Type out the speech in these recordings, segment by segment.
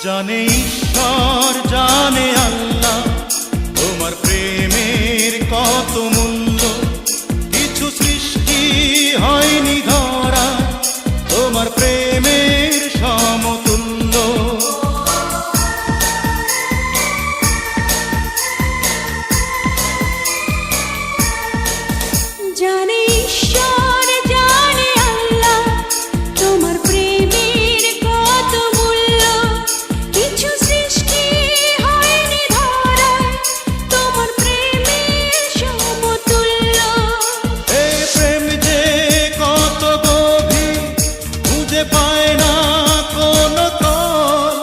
জানে ঈশ্বর জানে আল্লাহ তোমার প্রেমের কত মূল্য, কিছু সৃষ্টি হয়নি ধরা তোমার প্রেমের সমতুল্য। জানে ঈশ্বর জানে আল্লাহ তোমার প্রেমের কত মূল্য, কিছু সৃষ্টি হয়নি ধরা তোমার প্রেমের সমতুল্য। এই প্রেম যে কত গভীর খুঁজে পায় না কোনো তল,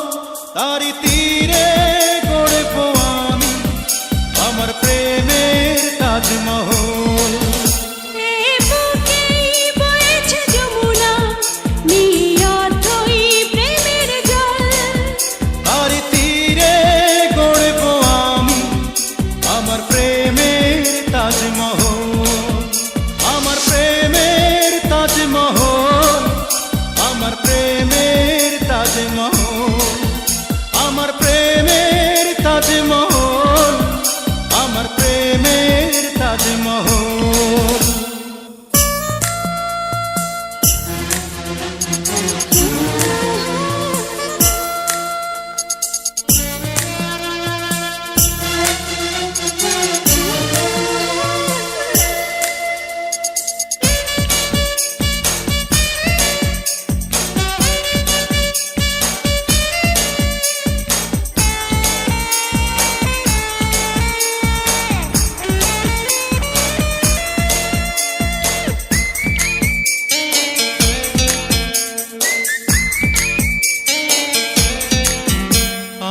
তারি তীরে গড়ব আমি আমার প্রেমের তাজমহল। আমার প্রেমের তাজমহল, আমার প্রেমের তাজমহল।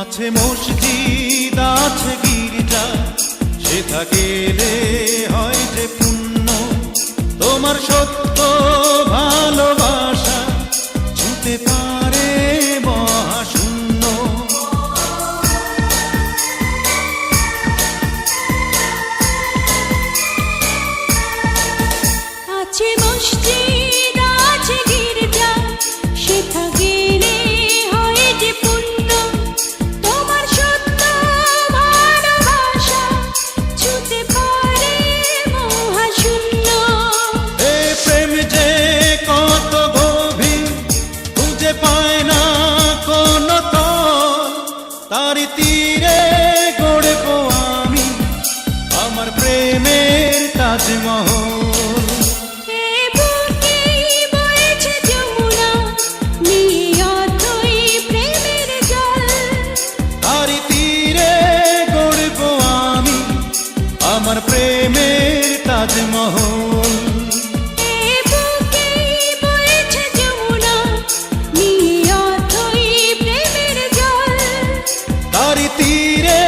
আছে মসজিদ আছে গির্জা, সেথা গেলে হয় যে পুণ্য, তোমার সত্য ভালোবাসা ছুঁতে পারে মহাশূন্য। আছে মসজিদ আছে গির্জা, সেথা গেলে হয় যে পুণ্য, তোমার সত্য ভালোবাসা ছুঁতে পারে মহাশূন্য। এই প্রেম যে কত গভীর খুঁজে পায় না কোনো তল, তারি তীরে গড়ব আমি আমার প্রেমের তাজমহল। আমার প্রেমের তাজমহল। তারি তীরে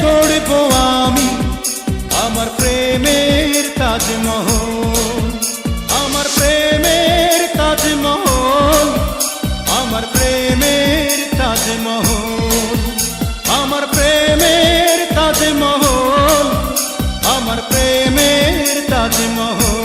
গড়ব আমি আমার প্রেমের তাজমহল। আমার প্রেমের তাজমহল, আমার প্রেমের তাজমহল, আমার প্রেমের তাজমহল, আমার তাজমহল।